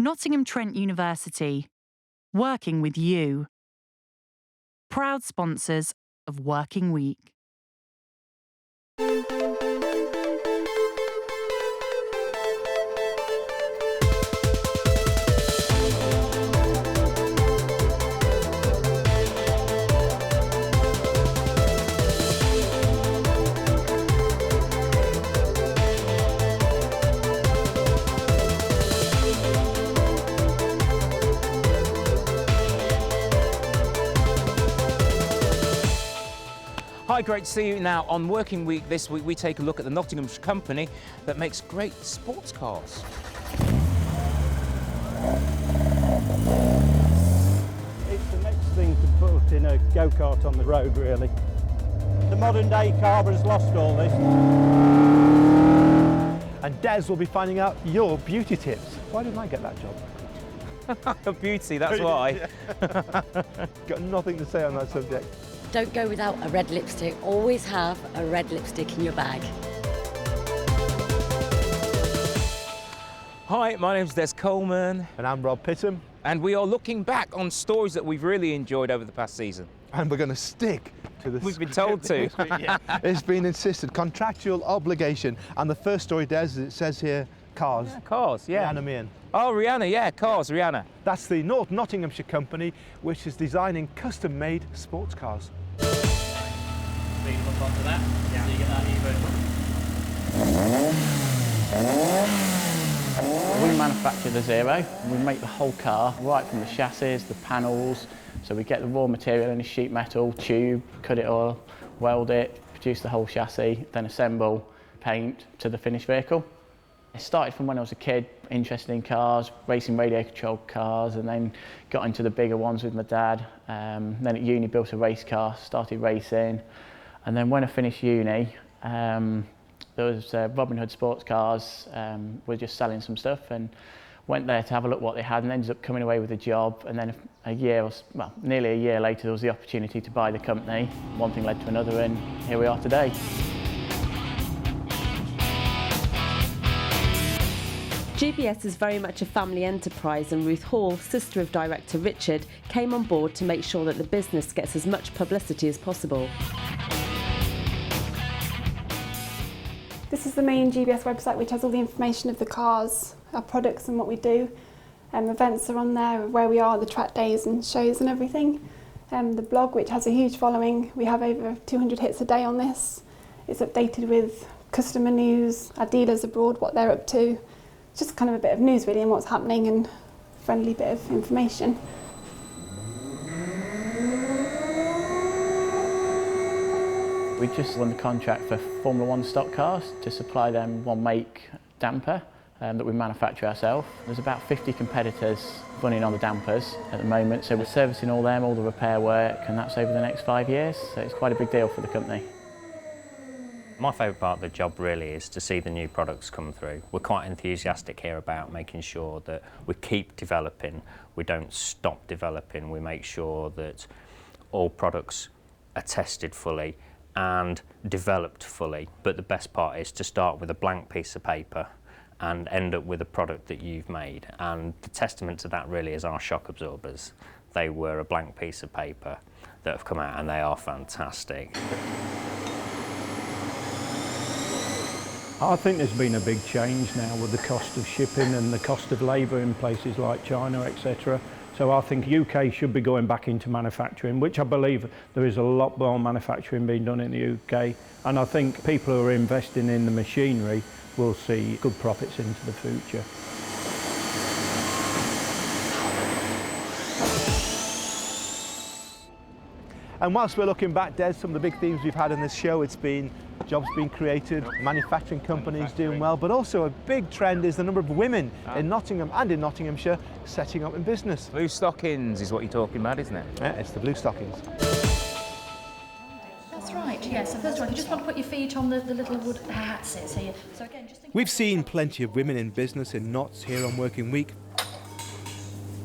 Nottingham Trent University, working with you. Proud sponsors of Working Week. Hi, great to see you. Now, on Working Week this week, we take a look at the Nottinghamshire company that makes great sports cars. It's the next thing to put in a go-kart on the road, really. The modern day car has lost all this. And Des will be finding out your beauty tips. Why didn't I get that job? Beauty, that's why. Got nothing to say on that subject. Don't go without a red lipstick. Always have a red lipstick in your bag. Hi, my name's Des Coleman. And I'm Rob Pittham. And we are looking back on stories that we've really enjoyed over the past season. And we're going to stick to the We've been told to. It's been insisted. Contractual obligation. And the first story, Des, as it says here, cars. Yeah, cars, yeah. Rihanna Meehan. Oh, Rihanna, yeah, cars, Rihanna. That's the North Nottinghamshire company, which is designing custom-made sports cars. Speed them up onto that, so you get that even. We manufacture the Zero. We make the whole car, right from the chassis, the panels. So we get the raw material in a sheet metal, tube, cut it all, weld it, produce the whole chassis, then assemble, paint to the finished vehicle. I started from when I was a kid, interested in cars, racing radio-controlled cars, and then got into the bigger ones with my dad. Then at uni built a race car, started racing. And then when I finished uni, there was Robin Hood Sports Cars, were just selling some stuff, and went there to have a look what they had, and ended up coming away with a job. And then nearly a year later, there was the opportunity to buy the company. One thing led to another, and here we are today. GBS is very much a family enterprise, and Ruth Hall, sister of director Richard, came on board to make sure that the business gets as much publicity as possible. This is the main GBS website, which has all the information of the cars, our products and what we do. Events are on there, where we are, the track days and shows and everything. The blog, which has a huge following, we have over 200 hits a day on this. It's updated with customer news, our dealers abroad, what they're up to. Just kind of a bit of news really and what's happening, and a friendly bit of information. We just won the contract for Formula One stock cars to supply them one make damper that we manufacture ourselves. There's about 50 competitors running on the dampers at the moment, so we're servicing all them, all the repair work, and that's over the next 5 years, so it's quite a big deal for the company. My favourite part of the job really is to see the new products come through. We're quite enthusiastic here about making sure that we keep developing, we don't stop developing, we make sure that all products are tested fully and developed fully. But the best part is to start with a blank piece of paper and end up with a product that you've made. And the testament to that really is our shock absorbers. They were a blank piece of paper that have come out, and they are fantastic. I think there's been a big change now with the cost of shipping and the cost of labour in places like China, etc. So I think UK should be going back into manufacturing, which I believe there is a lot more manufacturing being done in the UK. And I think people who are investing in the machinery will see good profits into the future. And whilst we're looking back, Des, some of the big themes we've had in this show, it's been jobs being created, manufacturing companies doing well, but also a big trend is the number of women in Nottingham and in Nottinghamshire setting up in business. Blue stockings is what you're talking about, isn't it? Yeah, it's the blue stockings. That's right, yes. So first of all, you just want to put your feet on the little wood hats. So again, just think. We've seen plenty of women in business in Notts here on Working Week.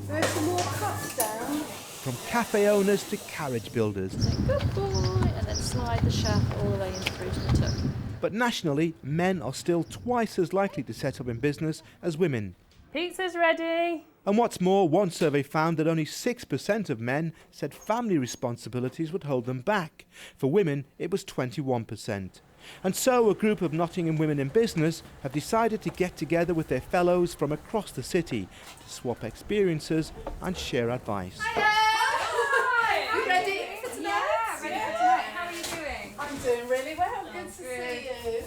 There's some more cups down. From cafe owners to carriage builders. Good boy, and then slide the shaft all the way in through to the tuck. But nationally, men are still twice as likely to set up in business as women. Pizza's ready. And what's more, one survey found that only 6% of men said family responsibilities would hold them back. For women, it was 21%. And so a group of Nottingham women in business have decided to get together with their fellows from across the city to swap experiences and share advice. Hi! You ready for tonight? Yeah, ready for tonight. How are you doing? I'm doing really well. Good to see you.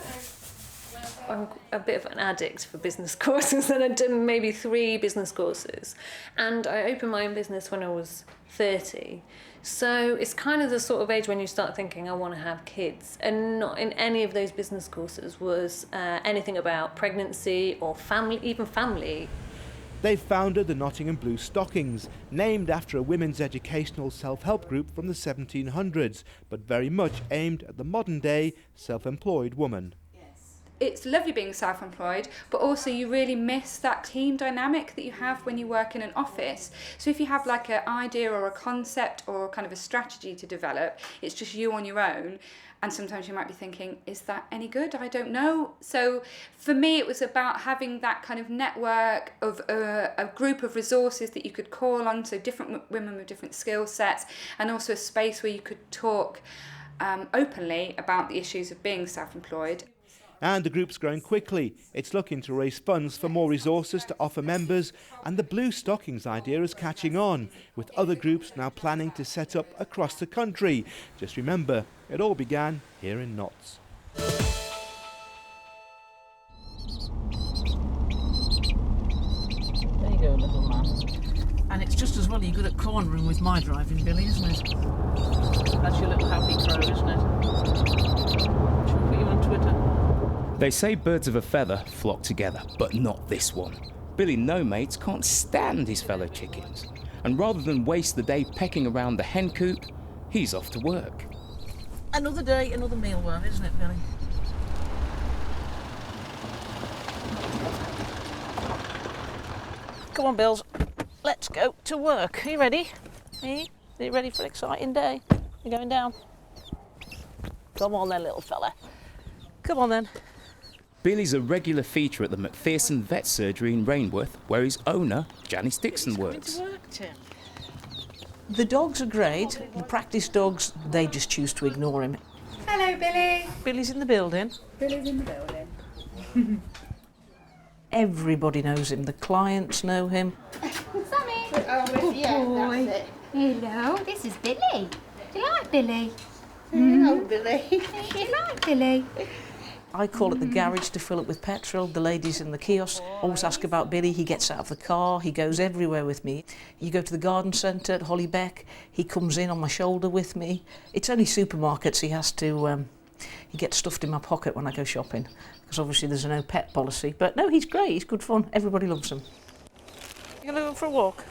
I'm a bit of an addict for business courses, and I'd done maybe 3 business courses. And I opened my own business when I was 30. So it's kind of the sort of age when you start thinking, I want to have kids. And not in any of those business courses was anything about pregnancy or family, even family. They founded the Nottingham Blue Stockings, named after a women's educational self-help group from the 1700s, but very much aimed at the modern-day self-employed woman. It's lovely being self-employed, but also you really miss that team dynamic that you have when you work in an office. So if you have like an idea or a concept or kind of a strategy to develop, it's just you on your own. And sometimes you might be thinking, is that any good? I don't know. So for me, it was about having that kind of network of a group of resources that you could call on, so different women with different skill sets, and also a space where you could talk openly about the issues of being self-employed. And the group's growing quickly. It's looking to raise funds for more resources to offer members, and the Blue Stockings idea is catching on, with other groups now planning to set up across the country. Just remember, it all began here in Notts. There you go, little man. And it's just as well you're good at cornering with my driving, Billy, isn't it? That's your little happy crow, isn't it? Shall we put you on Twitter? They say birds of a feather flock together, but not this one. Billy No Mates can't stand his fellow chickens, and rather than waste the day pecking around the hen coop, he's off to work. Another day, another mealworm, isn't it, Billy? Come on, Bills. Let's go to work. Are you ready? Are you ready for an exciting day? You're going down? Come on then, little fella. Come on then. Billy's a regular feature at the Macpherson Vet Surgery in Rainworth, where his owner, Janice Dixon, works. The dogs are great. The practice dogs, they just choose to ignore him. Hello, Billy. Billy's in the building. Billy's in the building. Everybody knows him. The clients know him. Sammy. Oh, yeah, boy. that's it. Hello, this is Billy. Do you like Billy? Hello, Billy. Do you like Billy? I call it the garage to fill it with petrol. The ladies in the kiosk always ask about Billy. He gets out of the car. He goes everywhere with me. You go to the garden centre at Hollybeck. He comes in on my shoulder with me. It's only supermarkets he has to... he gets stuffed in my pocket when I go shopping, because obviously there's a no pet policy. But no, he's great. He's good fun. Everybody loves him. You going to go for a walk?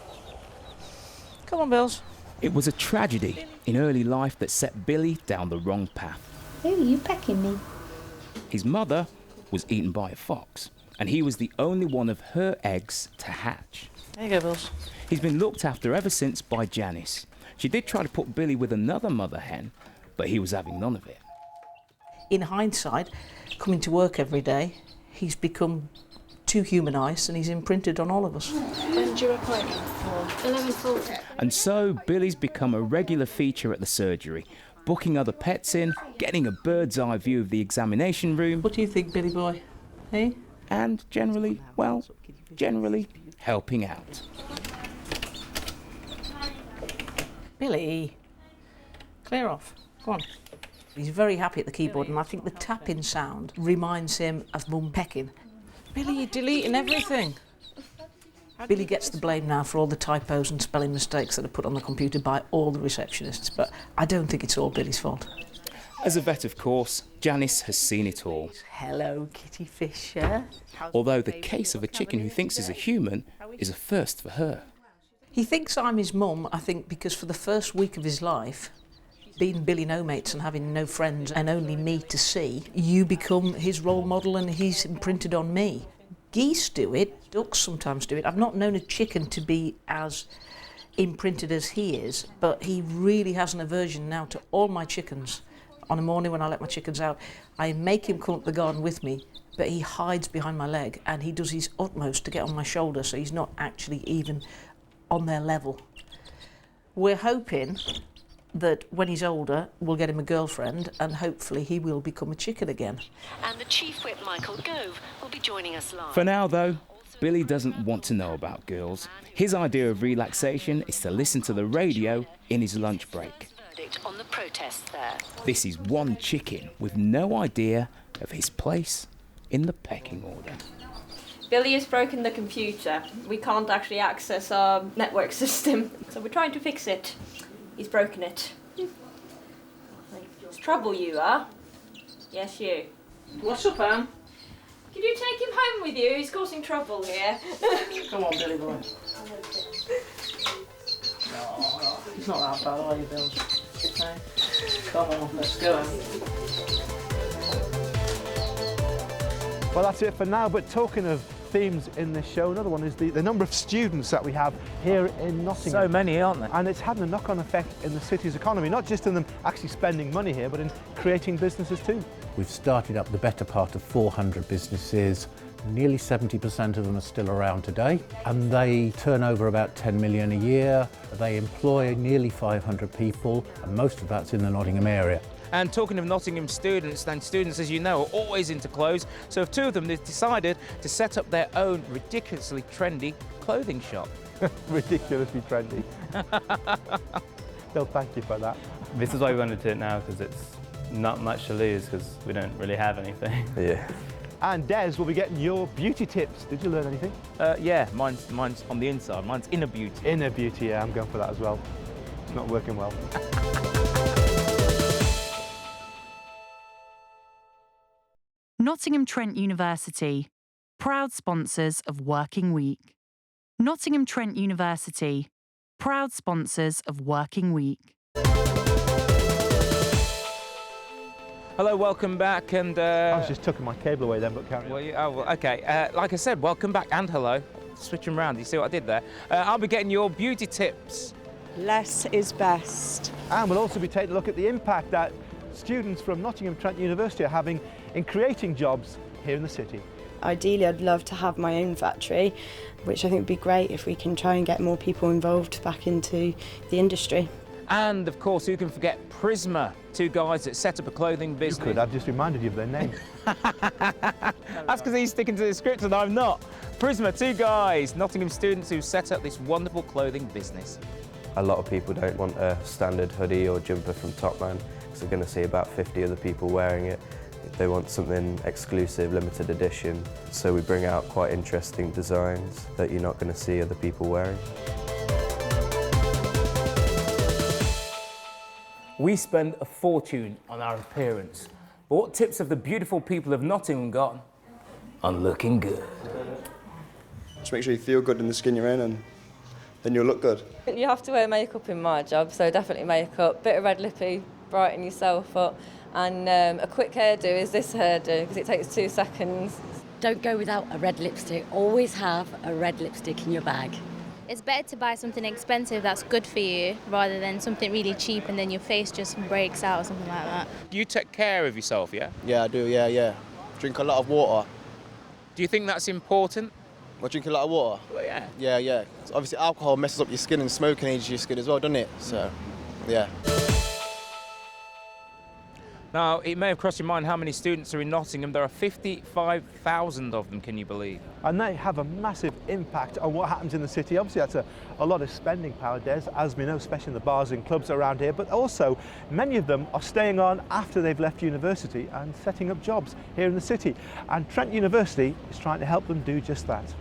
Come on, Bills. It was a tragedy in early life that set Billy down the wrong path. Who are you pecking me? His mother was eaten by a fox, and he was the only one of her eggs to hatch. There you go, Bills. He's been looked after ever since by Janice. She did try to put Billy with another mother hen, but he was having none of it. In hindsight, coming to work every day, he's become too humanised and he's imprinted on all of us. When's your appointment for? 11:40. And so Billy's become a regular feature at the surgery, booking other pets in, getting a bird's eye view of the examination room. What do you think, Billy boy? Hey? And generally, well, generally helping out. Billy, clear off. Go on. He's very happy at the keyboard, and I think the tapping sound reminds him of Mum pecking. Billy, you're deleting everything. Billy gets the blame now for all the typos and spelling mistakes that are put on the computer by all the receptionists, but I don't think it's all Billy's fault. As a vet, of course, Janice has seen it all. Hello, Kitty Fisher. Although the case of a chicken who thinks he's a human is a first for her. He thinks I'm his mum, I think, because for the first week of his life, being Billy No Mates and having no friends and only me to see, you become his role model and he's imprinted on me. Geese do it, ducks sometimes do it. I've not known a chicken to be as imprinted as he is, but he really has an aversion now to all my chickens. On a morning when I let my chickens out, I make him come up the garden with me, but he hides behind my leg and he does his utmost to get on my shoulder, so he's not actually even on their level. We're hoping that when he's older, we'll get him a girlfriend and hopefully he will become a chicken again. And the Chief Whip, Michael Gove, will be joining us live. For now, though, Billy doesn't want to know about girls. His idea of relaxation is to listen to the radio in his lunch break. Verdict on the protests there. This is one chicken with no idea of his place in the pecking order. Billy has broken the computer. We can't actually access our network system, so we're trying to fix it. He's broken it. It's trouble, you are. Yes, you. What's up, Anne? Could you take him home with you? He's causing trouble here. Come on, Billy boy. No, it's not that bad, are you, Bill? Okay. Come on, let's go. Well, that's it for now, but talking of themes in this show, another one is the number of students that we have here in Nottingham. So many, aren't there? And it's having a knock-on effect in the city's economy, not just in them actually spending money here, but in creating businesses too. We've started up the better part of 400 businesses. Nearly 70% of them are still around today, and they turn over about 10 million a year. They employ nearly 500 people, and most of that's in the Nottingham area. And talking of Nottingham students, then students, as you know, are always into clothes. So if two of them decided to set up their own ridiculously trendy clothing shop. Ridiculously trendy. They'll thank you for that. This is why we wanted to do it now, because it's not much to lose, because we don't really have anything. Yeah. And Des will be getting your beauty tips. Did you learn anything? Yeah, mine's on the inside. Mine's inner beauty. Inner beauty, yeah, I'm going for that as well. It's not working well. Nottingham Trent University, proud sponsors of Working Week. Nottingham Trent University, proud sponsors of Working Week. Hello, welcome back, and I was just tucking my cable away then, but carry on. Well, okay. Like I said, welcome back and hello. Switch them round. You see what I did there? I'll be getting your beauty tips. Less is best. And we'll also be taking a look at the impact that students from Nottingham Trent University are having in creating jobs here in the city. Ideally, I'd love to have my own factory, which I think would be great if we can try and get more people involved back into the industry. And, of course, who can forget Prisma, two guys that set up a clothing business. You could, I've just reminded you of their name. That's because he's sticking to the script and I'm not. Prisma, two guys, Nottingham students who set up this wonderful clothing business. A lot of people don't want a standard hoodie or jumper from Topman, because they're going to see about 50 other people wearing it. They want something exclusive, limited edition, so we bring out quite interesting designs that you're not going to see other people wearing. We spend a fortune on our appearance, but what tips have the beautiful people of Nottingham got on looking good? Just make sure you feel good in the skin you're in, and then you'll look good. You have to wear makeup in my job, so definitely makeup, bit of red lippy, brighten yourself up, and a quick hairdo is this hairdo, because it takes 2 seconds. Don't go without a red lipstick. Always have a red lipstick in your bag. It's better to buy something expensive that's good for you rather than something really cheap and then your face just breaks out or something like that. You take care of yourself, yeah? Yeah, I do, yeah. Drink a lot of water. Do you think that's important? I drink a lot of water? Well, yeah. Yeah. Obviously alcohol messes up your skin and smoking ages your skin as well, doesn't it? So, yeah. Now, it may have crossed your mind how many students are in Nottingham. There are 55,000 of them, can you believe? And they have a massive impact on what happens in the city. Obviously, that's a lot of spending power, Des, as we know, especially in the bars and clubs around here. But also, many of them are staying on after they've left university and setting up jobs here in the city. And Trent University is trying to help them do just that.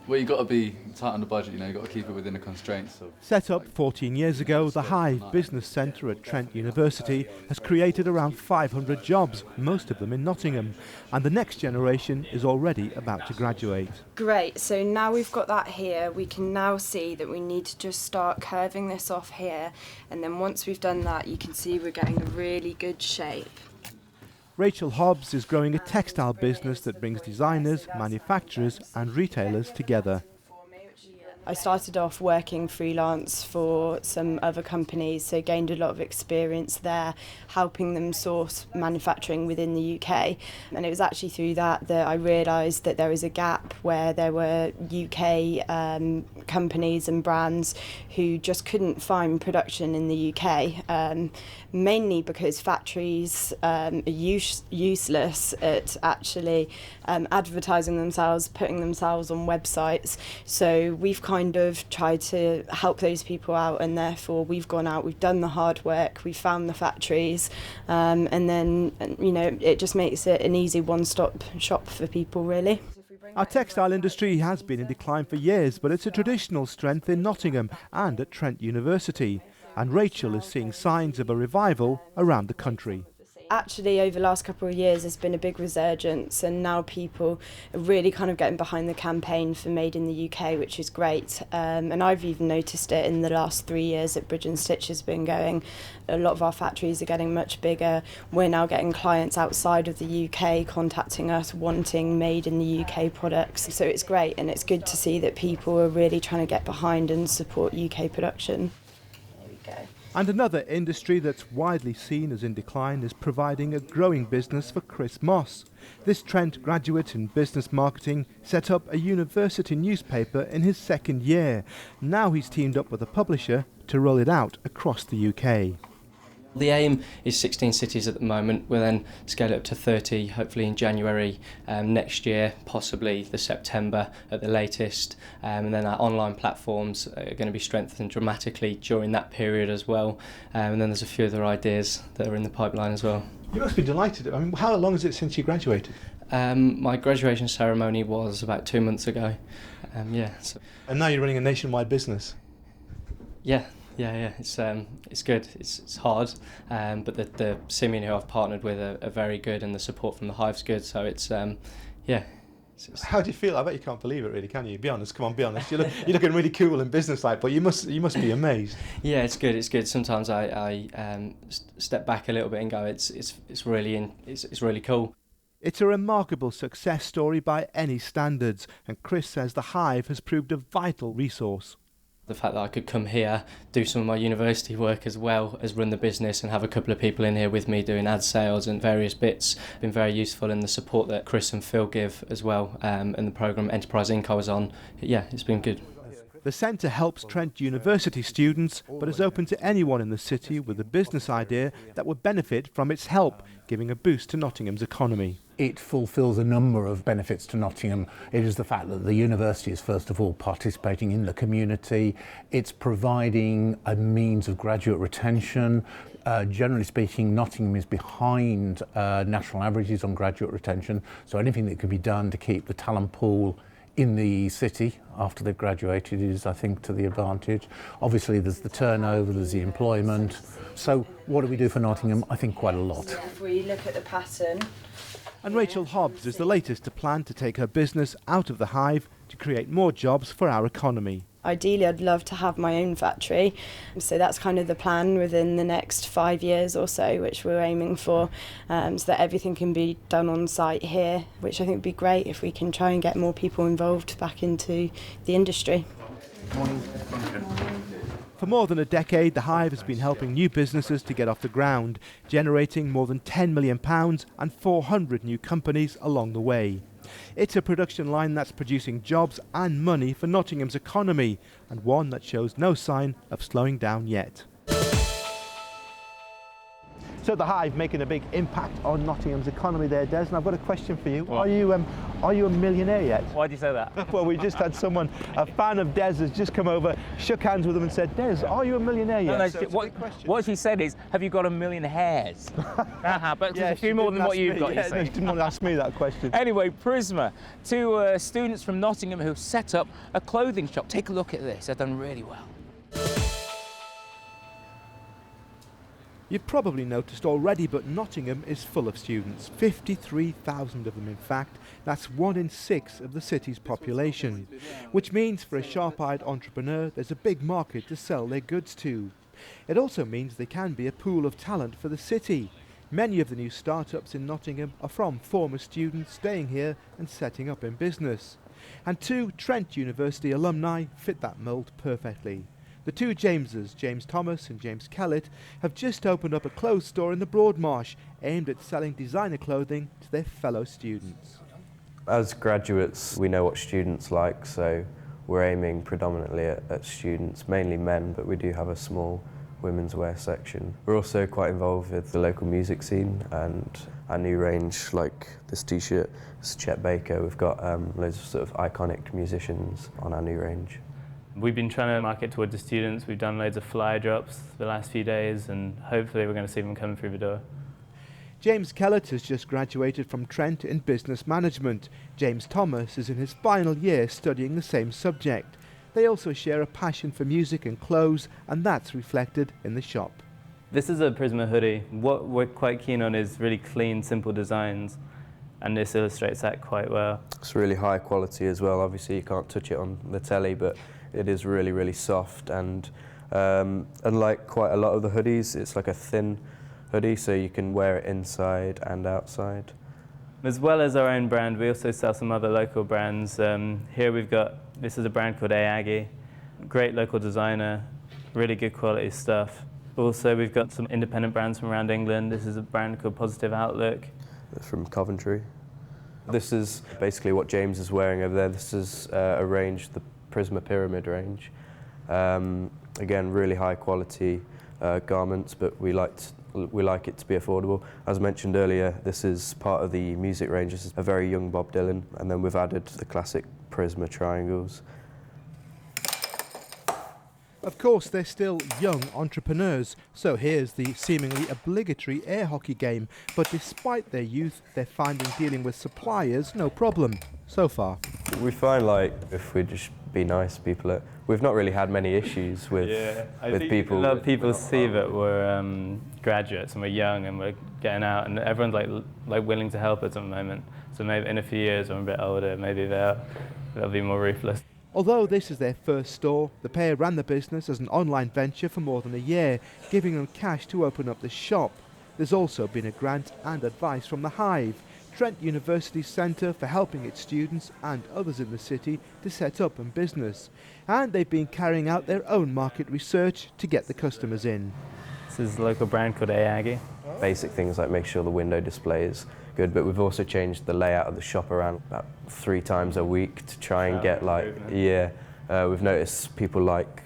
Well, you've got to be tight on the budget, you've got to keep it within the constraints of... Set up 14 years ago, the Hive Business Centre at Trent University has created around 500 jobs, most of them in Nottingham, and the next generation is already about to graduate. Great, so now we've got that here, we can now see that we need to just start curving this off here, and then once we've done that, you can see we're getting a really good shape. Rachel Hobbs is growing a textile business that brings designers, manufacturers and retailers together. I started off working freelance for some other companies, so gained a lot of experience there, helping them source manufacturing within the UK. And it was actually through that I realised that there was a gap where there were UK companies and brands who just couldn't find production in the UK, mainly because factories are useless at actually advertising themselves, putting themselves on websites. So we've kind of tried to help those people out, and therefore we've gone out, we've done the hard work, we've found the factories, and then, you know, it just makes it an easy one-stop shop for people, really. Our textile industry has been in decline for years, but it's a traditional strength in Nottingham and at Trent University. And Rachel is seeing signs of a revival around the country. Actually, over the last couple of years, there's been a big resurgence, and now people are really kind of getting behind the campaign for Made in the UK, which is great. And I've even noticed it in the last 3 years that Bridge and Stitch has been going. A lot of our factories are getting much bigger. We're now getting clients outside of the UK contacting us, wanting Made in the UK products. So it's great, and it's good to see that people are really trying to get behind and support UK production. There we go. And another industry that's widely seen as in decline is providing a growing business for Chris Moss. This Trent graduate in business marketing set up a university newspaper in his second year. Now he's teamed up with a publisher to roll it out across the UK. The aim is 16 cities at the moment. We'll then scale it up to 30, hopefully in January next year, possibly the September at the latest. And then our online platforms are going to be strengthened dramatically during that period as well. And then there's a few other ideas that are in the pipeline as well. You must be delighted. I mean, how long is it since you graduated? My graduation ceremony was about 2 months ago. So. And now you're running a nationwide business? Yeah, it's good. It's hard, but the Simeon who I've partnered with are very good, and the support from the Hive's good. So it's How do you feel? I bet you can't believe it, really, can you? Be honest. Come on, be honest. You're looking really cool and businesslike, but you must be amazed. Yeah, it's good. It's good. Sometimes I step back a little bit and go, it's really cool. It's a remarkable success story by any standards, and Chris says the Hive has proved a vital resource. The fact that I could come here, do some of my university work as well as run the business, and have a couple of people in here with me doing ad sales and various bits, been very useful, and the support that Chris and Phil give as well, and the programme Enterprise Inc. I was on, it's been good. The centre helps Trent University students, but is open to anyone in the city with a business idea that would benefit from its help, giving a boost to Nottingham's economy. It fulfills a number of benefits to Nottingham. It is the fact that the university is first of all participating in the community. It's providing a means of graduate retention. Generally speaking, Nottingham is behind national averages on graduate retention, so anything that can be done to keep the talent pool in the city after they've graduated is, I think, to the advantage. Obviously there's the turnover, there's the employment. So what do we do for Nottingham? I think quite a lot. If we look at the pattern. And Rachel Hobbs is the latest to plan to take her business out of the Hive to create more jobs for our economy. Ideally, I'd love to have my own factory. So that's kind of the plan within the next 5 years or so, which we're aiming for, so that everything can be done on site here, which I think would be great if we can try and get more people involved back into the industry. For more than a decade, the Hive has been helping new businesses to get off the ground, generating more than £10 million and 400 new companies along the way. It's a production line that's producing jobs and money for Nottingham's economy, and one that shows no sign of slowing down yet. So the Hive making a big impact on Nottingham's economy there, Des, and I've got a question for you. What? Are you a millionaire yet? Why do you say that? Well, we just had someone, a fan of Des has just come over, shook hands with him and said, Des, are you a millionaire yet? No, so what she said is, have you got a million hairs? But yeah, there's a few more than what you've got, you see. No, she didn't want to ask me that question. Anyway, Prisma, two students from Nottingham who set up a clothing shop. Take a look at this, they've done really well. You've probably noticed already, but Nottingham is full of students, 53,000 of them in fact. That's 1 in 6 of the city's population, which means for a sharp-eyed entrepreneur there's a big market to sell their goods to. It also means they can be a pool of talent for the city. Many of the new startups in Nottingham are from former students staying here and setting up in business. And 2 Trent University alumni fit that mould perfectly. The 2 Jameses, James Thomas and James Kellett, have just opened up a clothes store in the Broadmarsh aimed at selling designer clothing to their fellow students. As graduates, we know what students like, so we're aiming predominantly at students, mainly men, but we do have a small women's wear section. We're also quite involved with the local music scene and our new range, like this t-shirt, it's Chet Baker. We've got loads of sort of iconic musicians on our new range. We've been trying to market towards the students. We've done loads of flyer drops the last few days, and hopefully we're going to see them come through the door. James Kellett has just graduated from Trent in business management. James Thomas is in his final year studying the same subject. They also share a passion for music and clothes, and that's reflected in the shop. This is a Prisma hoodie. What we're quite keen on is really clean, simple designs, and this illustrates that quite well. It's really high quality as well. Obviously you can't touch it on the telly, but it is really, really soft, and unlike quite a lot of the hoodies, it's like a thin hoodie, so you can wear it inside and outside. As well as our own brand, we also sell some other local brands. Here we've got, this is a brand called Aggie, great local designer, really good quality stuff. Also we've got some independent brands from around England. This is a brand called Positive Outlook. From Coventry. This is basically what James is wearing over there. This is a range, the Prisma Pyramid range. Again, really high quality garments, but we like it to be affordable. As mentioned earlier, this is part of the music range. This is a very young Bob Dylan, and then we've added the classic Prisma triangles. Of course, they're still young entrepreneurs, so here's the seemingly obligatory air hockey game. But despite their youth, they're finding dealing with suppliers no problem, so far. We find, like, if we just be nice to people, we've not really had many issues with people. A lot of people see that we're graduates and we're young and we're getting out, and everyone's like willing to help us at the moment. So maybe in a few years when we're a bit older, maybe they'll be more ruthless. Although this is their first store, the pair ran the business as an online venture for more than a year, giving them cash to open up the shop. There's also been a grant and advice from the Hive, Trent University's centre for helping its students and others in the city to set up in business. And they've been carrying out their own market research to get the customers in. This is a local brand called Aggie. Basic things like make sure the window display is good, but we've also changed the layout of the shop around about 3 times a week to try and get we've noticed people like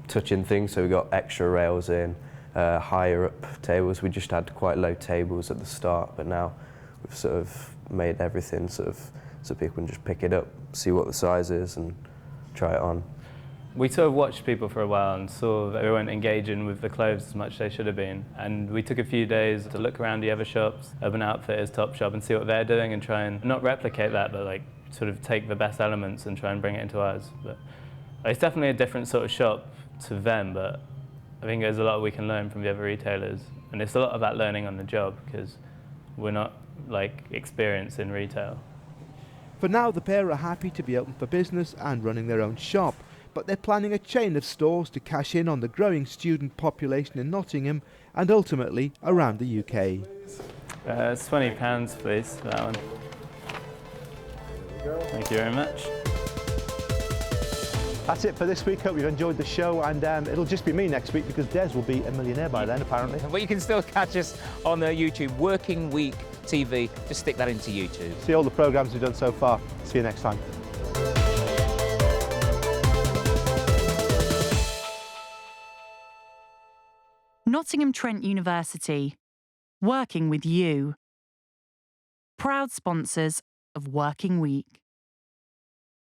touching things, so we've got extra rails in, higher up tables. We just had quite low tables at the start, but now we've sort of made everything sort of so people can just pick it up, see what the size is and try it on. We sort of watched people for a while and saw that they weren't engaging with the clothes as much as they should have been. And we took a few days to look around the other shops, Urban Outfitters, Topshop, and see what they're doing and try and not replicate that, but like sort of take the best elements and try and bring it into ours. But it's definitely a different sort of shop to them, but I think there's a lot we can learn from the other retailers. And it's a lot about learning on the job because we're not like experienced in retail. For now, the pair are happy to be open for business and running their own shop. But they're planning a chain of stores to cash in on the growing student population in Nottingham and ultimately around the UK. It's £20 please for that one. Thank you very much. That's it for this week. Hope you've enjoyed the show, and it'll just be me next week because Des will be a millionaire by then, apparently. But you can still catch us on YouTube, Working Week TV. Just stick that into YouTube. See all the programmes we've done so far. See you next time. Nottingham Trent University, working with you. Proud sponsors of Working Week.